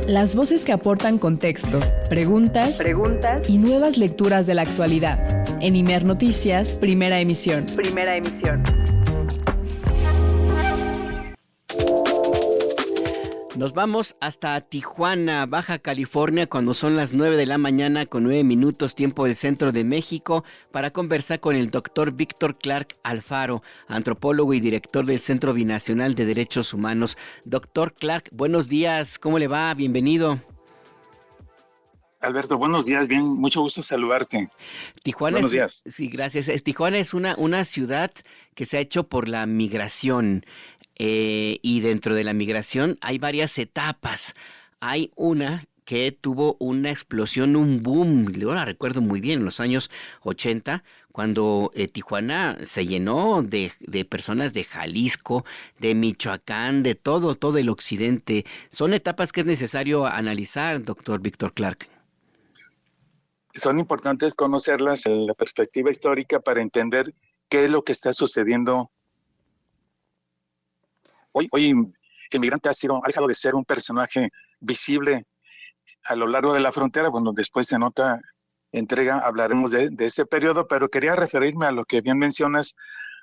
Las voces que aportan contexto, preguntas y nuevas lecturas de la actualidad. En Imer Noticias, primera emisión. Nos vamos hasta Tijuana, Baja California, cuando son las 9 de la mañana con 9 minutos tiempo del centro de México, para conversar con el doctor Víctor Clark Alfaro, antropólogo y director del Centro Binacional de Derechos Humanos. Doctor Clark, buenos días, ¿cómo le va? Bienvenido. Alberto, buenos días, bien, mucho gusto saludarte. Tijuana Buenos días. Sí, gracias. Tijuana es una ciudad que se ha hecho por la migración. Y dentro de la migración hay varias etapas. Hay una que tuvo una explosión, un boom, yo la recuerdo muy bien, en los años 80, cuando Tijuana se llenó de personas de Jalisco, de Michoacán, de todo el occidente. Son etapas que es necesario analizar, doctor Víctor Clark. Son importantes conocerlas en la perspectiva histórica para entender qué es lo que está sucediendo. Hoy el migrante ha dejado de ser un personaje visible a lo largo de la frontera. Bueno, después en otra entrega hablaremos de ese periodo, pero quería referirme a lo que bien mencionas,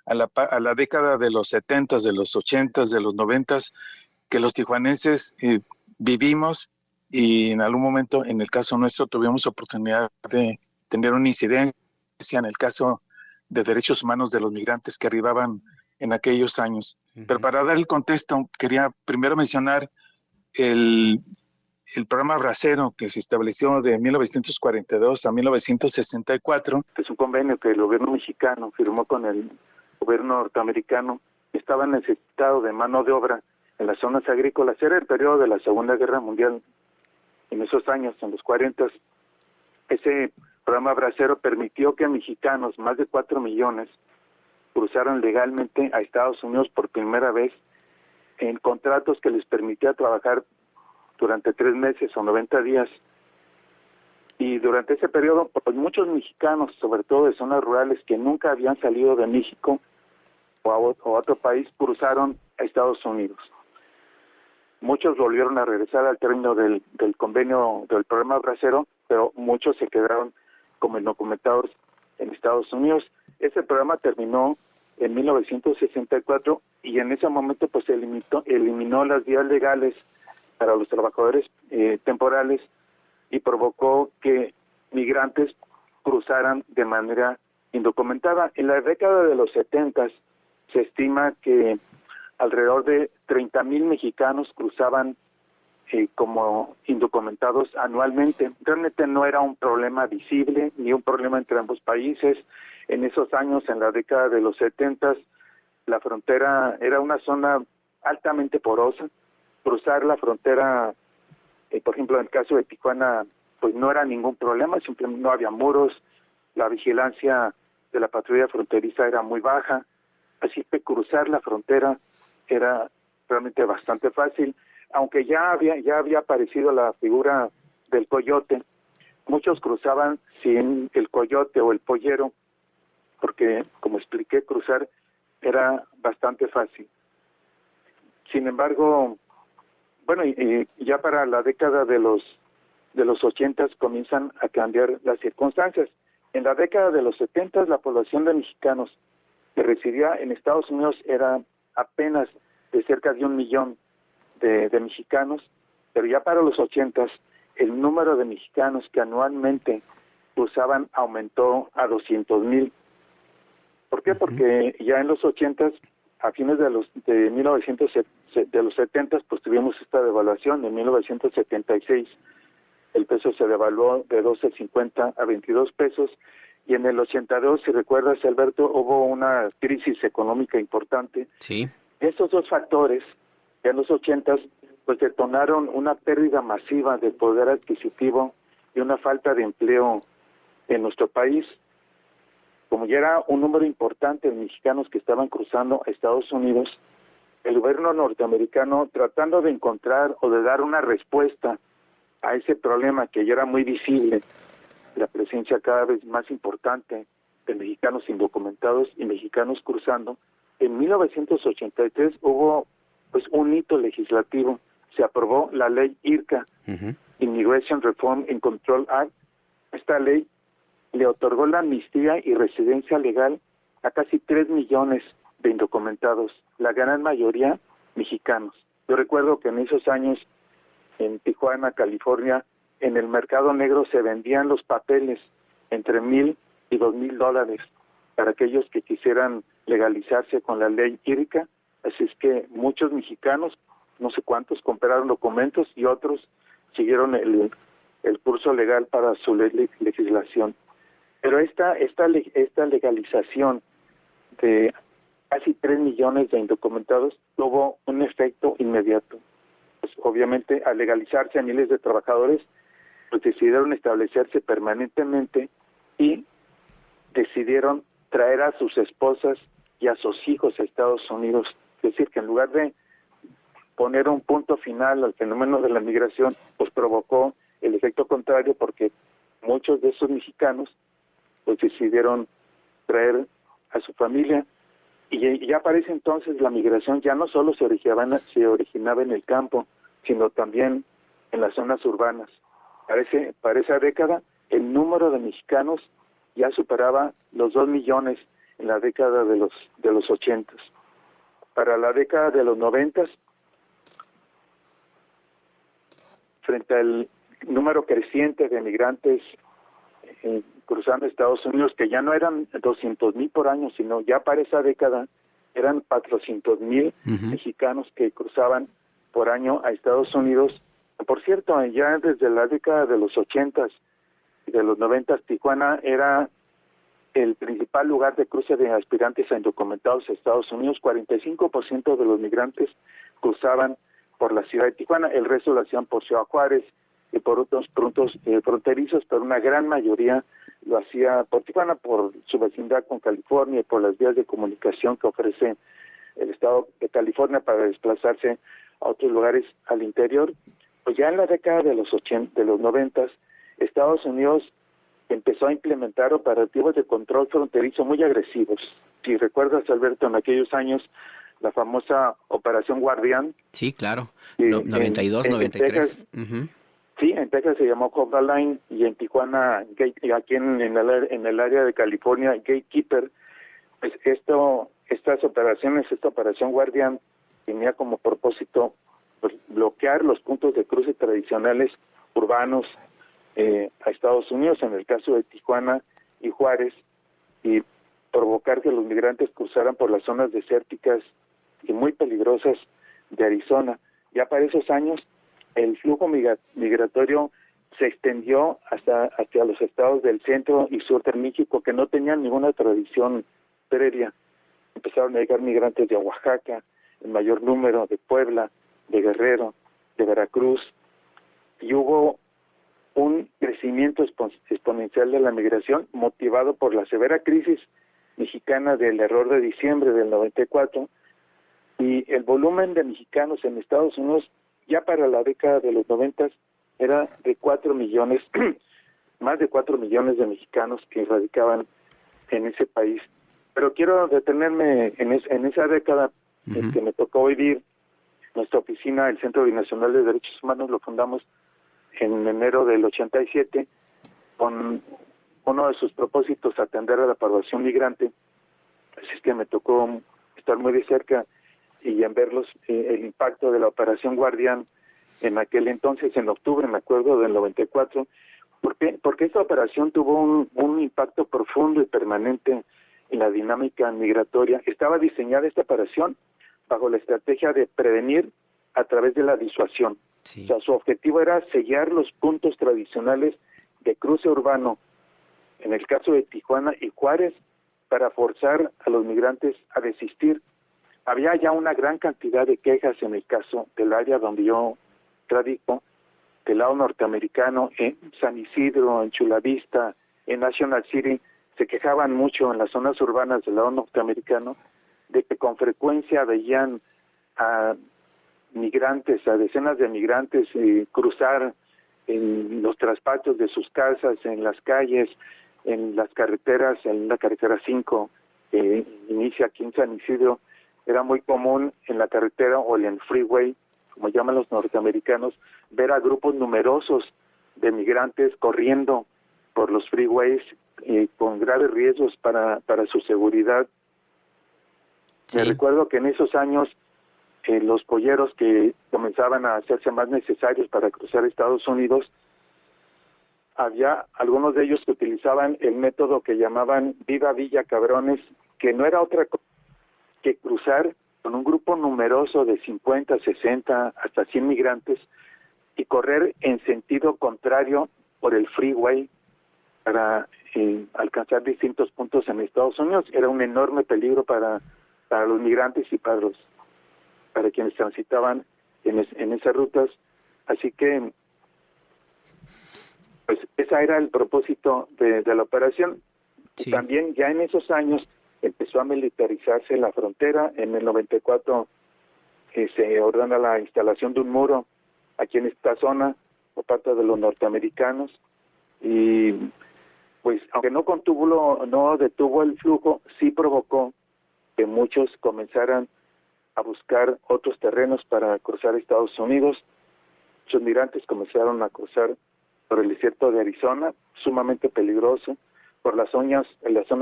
a la década de los 70s, de los 80s, de los 90s, que los tijuanenses vivimos, y en algún momento, en el caso nuestro, tuvimos oportunidad de tener una incidencia en el caso de derechos humanos de los migrantes que arribaban en aquellos años. Uh-huh. Pero para dar el contexto, quería primero mencionar el programa Bracero, que se estableció de 1942 a 1964. Es un convenio que el gobierno mexicano firmó con el gobierno norteamericano. Estaba necesitado de mano de obra en las zonas agrícolas. Era el periodo de la Segunda Guerra Mundial. En esos años, en los 40, ese programa Bracero permitió que mexicanos, más de 4 millones, cruzaron legalmente a Estados Unidos por primera vez en contratos que les permitía trabajar durante 3 meses o 90 días. Y durante ese periodo, pues muchos mexicanos, sobre todo de zonas rurales que nunca habían salido de México o a otro país, cruzaron a Estados Unidos. Muchos volvieron a regresar al término del convenio del programa Bracero, pero muchos se quedaron como indocumentados en Estados Unidos. Ese programa terminó en 1964 y en ese momento pues se eliminó las vías legales para los trabajadores temporales y provocó que migrantes cruzaran de manera indocumentada. En la década de los 70 se estima que alrededor de 30,000 mexicanos cruzaban como indocumentados anualmente. Realmente no era un problema visible ni un problema entre ambos países. En esos años, en la década de los 70, la frontera era una zona altamente porosa. Cruzar la frontera, por ejemplo, en el caso de Tijuana, pues no era ningún problema, simplemente no había muros, la vigilancia de la patrulla fronteriza era muy baja, así que cruzar la frontera era realmente bastante fácil. Aunque ya había aparecido la figura del coyote, muchos cruzaban sin el coyote o el pollero, porque, como expliqué, cruzar era bastante fácil. Sin embargo, bueno, y ya para la década de los 80 comienzan a cambiar las circunstancias. En la década de los 70 la población de mexicanos que residía en Estados Unidos era apenas de cerca de 1 millón de mexicanos, pero ya para los 80 el número de mexicanos que anualmente cruzaban aumentó a 200,000. ¿Por qué? Porque ya en los 80, a fines de los 70, pues tuvimos esta devaluación. En 1976 el peso se devaluó de 12.50 a 22 pesos, y en el 82, si recuerdas, Alberto, hubo una crisis económica importante. Sí. Esos dos factores, ya en los 80, pues detonaron una pérdida masiva de poder adquisitivo y una falta de empleo en nuestro país. Como ya era un número importante de mexicanos que estaban cruzando a Estados Unidos, el gobierno norteamericano, tratando de encontrar o de dar una respuesta a ese problema que ya era muy visible, la presencia cada vez más importante de mexicanos indocumentados y mexicanos cruzando, en 1983 hubo pues un hito legislativo. Se aprobó la ley IRCA, Ujú. Immigration Reform and Control Act. Esta ley le otorgó la amnistía y residencia legal a casi 3 millones de indocumentados, la gran mayoría mexicanos. Yo recuerdo que en esos años, en Tijuana, California, en el mercado negro se vendían los papeles entre $1,000 y $2,000 para aquellos que quisieran legalizarse con la ley hídrica. Así es que muchos mexicanos, no sé cuántos, compraron documentos y otros siguieron el curso legal para su legislación. Pero esta legalización de casi 3 millones de indocumentados tuvo un efecto inmediato. Pues, obviamente, al legalizarse a miles de trabajadores, pues decidieron establecerse permanentemente y decidieron traer a sus esposas y a sus hijos a Estados Unidos. Es decir, que en lugar de poner un punto final al fenómeno de la migración, pues provocó el efecto contrario, porque muchos de esos mexicanos pues decidieron traer a su familia, y ya para ese entonces la migración ya no solo se originaba en el campo, sino también en las zonas urbanas. Para esa década el número de mexicanos ya superaba los 2 millones en la década de los 80. Para la década de los 90, frente al número creciente de migrantes cruzando Estados Unidos, que ya no eran 200,000 por año, sino ya para esa década eran 400,000 mexicanos que cruzaban por año a Estados Unidos. Por cierto, ya desde la década de los 80 y de los 90, Tijuana era el principal lugar de cruce de aspirantes a indocumentados a Estados Unidos. 45% de los migrantes cruzaban por la ciudad de Tijuana, el resto lo hacían por Ciudad Juárez y por otros puntos fronterizos, pero una gran mayoría lo hacía por Tijuana, por su vecindad con California y por las vías de comunicación que ofrece el estado de California para desplazarse a otros lugares al interior. Pues ya en la década de los 80, de los 90, Estados Unidos empezó a implementar operativos de control fronterizo muy agresivos. Si recuerdas, Alberto, en aquellos años, la famosa Operación Guardián. Sí, claro. 92, 93. Sí, en Texas se llamó Cobra Line, y en Tijuana, y aquí en el área de California, Gatekeeper. Pues esta Operación Guardián tenía como propósito pues, bloquear los puntos de cruce tradicionales urbanos a Estados Unidos, en el caso de Tijuana y Juárez, y provocar que los migrantes cruzaran por las zonas desérticas y muy peligrosas de Arizona. Ya para esos años el flujo migratorio se extendió hacia los estados del centro y sur de México, que no tenían ninguna tradición previa. Empezaron a llegar migrantes de Oaxaca, en mayor número, de Puebla, de Guerrero, de Veracruz, y hubo un crecimiento exponencial de la migración motivado por la severa crisis mexicana del error de diciembre del 94, y el volumen de mexicanos en Estados Unidos ya para la década de los 90 era de 4 millones, más de 4 millones de mexicanos que radicaban en ese país. Pero quiero detenerme en esa década que me tocó vivir. Nuestra oficina, el Centro Binacional de Derechos Humanos, lo fundamos en enero del 87, con uno de sus propósitos atender a la población migrante. Así es que me tocó estar muy de cerca y en ver el impacto de la Operación Guardián en aquel entonces, en octubre, me acuerdo, del 94. Porque esta operación tuvo un impacto profundo y permanente en la dinámica migratoria. Estaba diseñada esta operación bajo la estrategia de prevenir a través de la disuasión. Sí. O sea, su objetivo era sellar los puntos tradicionales de cruce urbano, en el caso de Tijuana y Juárez, para forzar a los migrantes a desistir. Había ya una gran cantidad de quejas en el caso del área donde yo radico, del lado norteamericano, en San Isidro, en Chula Vista, en National City. Se quejaban mucho en las zonas urbanas del lado norteamericano de que con frecuencia veían a migrantes, a decenas de migrantes cruzar en los traspatios de sus casas, en las calles, en las carreteras, en la carretera 5 inicia aquí en San Isidro. Era muy común en la carretera o en el freeway como llaman los norteamericanos, ver a grupos numerosos de migrantes corriendo por los freeways con graves riesgos para su seguridad. Sí. Me recuerdo que en esos años los polleros que comenzaban a hacerse más necesarios para cruzar Estados Unidos, había algunos de ellos que utilizaban el método que llamaban Viva Villa Cabrones, que no era otra cosa que cruzar con un grupo numeroso de 50, 60, hasta 100 migrantes y correr en sentido contrario por el freeway para alcanzar distintos puntos en Estados Unidos. Era un enorme peligro para los migrantes y para quienes transitaban en esas rutas. Así que pues ese era el propósito de la operación. Sí. Y también ya en esos años empezó a militarizarse la frontera. En el 94 se ordena la instalación de un muro aquí en esta zona por parte de los norteamericanos, y pues aunque no detuvo el flujo, sí provocó que muchos comenzaran a buscar otros terrenos para cruzar Estados Unidos. Muchos migrantes comenzaron a cruzar por el desierto de Arizona, sumamente peligroso, por las zonas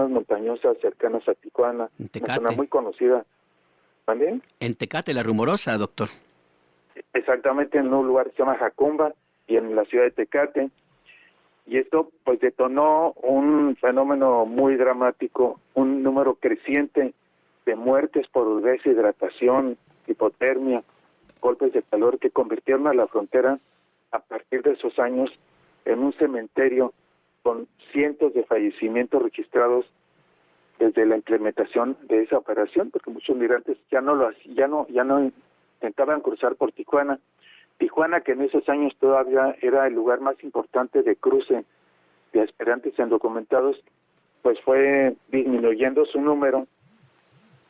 montañosas cercanas a Tijuana, una zona muy conocida. ¿También? En Tecate, la Rumorosa, doctor. Exactamente, en un lugar que se llama Jacumba y en la ciudad de Tecate. Y esto pues detonó un fenómeno muy dramático, un número creciente de muertes por deshidratación, hipotermia, golpes de calor, que convirtieron a la frontera a partir de esos años en un cementerio con cientos de fallecimientos registrados desde la implementación de esa operación, porque muchos migrantes ya no intentaban cruzar por Tijuana. Tijuana, que en esos años todavía era el lugar más importante de cruce de aspirantes indocumentados, pues fue disminuyendo su número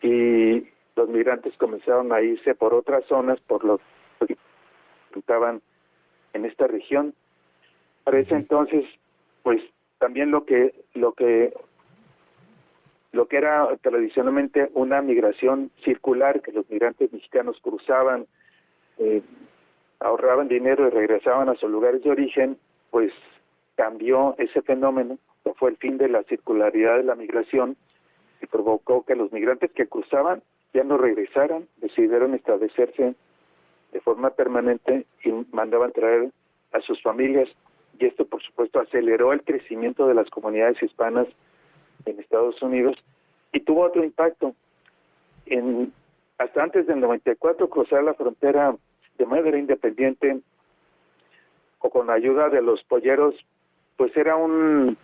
y los migrantes comenzaron a irse por otras zonas, por los que estaban en esta región. Para ese entonces, pues también lo que era tradicionalmente una migración circular, que los migrantes mexicanos cruzaban, ahorraban dinero y regresaban a sus lugares de origen, pues cambió ese fenómeno. Fue el fin de la circularidad de la migración y provocó que los migrantes que cruzaban ya no regresaran, decidieron establecerse de forma permanente y mandaban traer a sus familias, y esto por supuesto aceleró el crecimiento de las comunidades hispanas en Estados Unidos y tuvo otro impacto. Hasta antes del 94, cruzar la frontera de manera independiente o con ayuda de los polleros, pues era un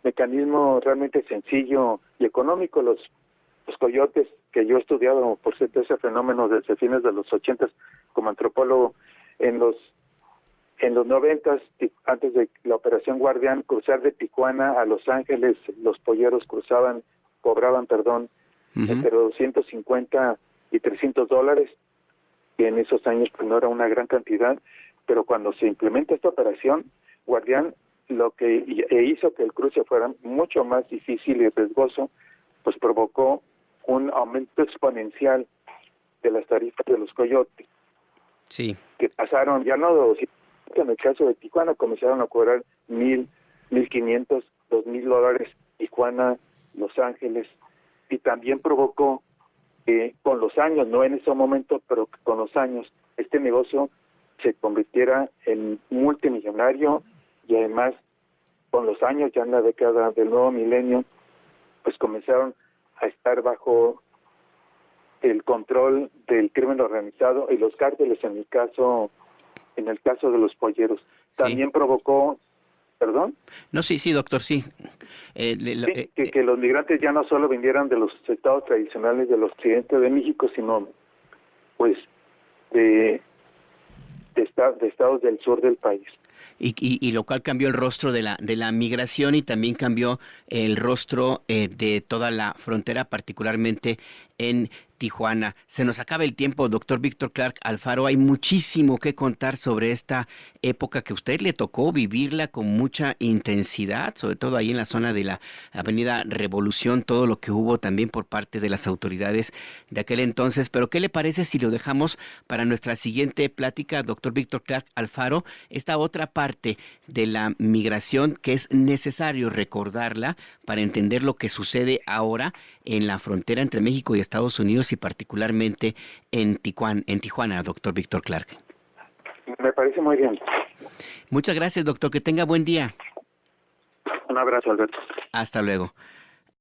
mecanismo realmente sencillo y económico. Los coyotes, que yo he estudiado por cierto ese fenómeno desde fines de los 80 como antropólogo, en los 90, antes de la operación Guardián, cruzar de Tijuana a Los Ángeles, los polleros cobraban entre 250 y $300, y en esos años pues no era una gran cantidad, pero cuando se implementa esta operación Guardián, lo que hizo que el cruce fuera mucho más difícil y riesgoso, pues provocó un aumento exponencial de las tarifas de los coyotes. Sí. Que pasaron, ya no 200, en el caso de Tijuana comenzaron a cobrar $1,000, $1,500, $2,000 Tijuana, Los Ángeles, y también provocó que con los años, no en ese momento, pero con los años, este negocio se convirtiera en multimillonario, y además con los años, ya en la década del nuevo milenio, pues comenzaron a estar bajo el control del crimen organizado y los cárteles, en el caso de los polleros. Sí. También provocó, ¿perdón? No, sí, doctor, sí. Que los migrantes ya no solo vinieran de los estados tradicionales del occidente de México, sino pues de estados del sur del país. Y lo cual cambió el rostro de la migración y también cambió el rostro de toda la frontera, particularmente en Tijuana. Se nos acaba el tiempo, doctor Víctor Clark Alfaro. Hay muchísimo que contar sobre esta época que a usted le tocó vivirla con mucha intensidad, sobre todo ahí en la zona de la Avenida Revolución, todo lo que hubo también por parte de las autoridades de aquel entonces. Pero ¿qué le parece si lo dejamos para nuestra siguiente plática, doctor Víctor Clark Alfaro? Esta otra parte de la migración que es necesario recordarla para entender lo que sucede ahora en la frontera entre México y Estados Unidos y particularmente en Tijuana, doctor Víctor Clark. Me parece muy bien. Muchas gracias, doctor. Que tenga buen día. Un abrazo, Alberto. Hasta luego.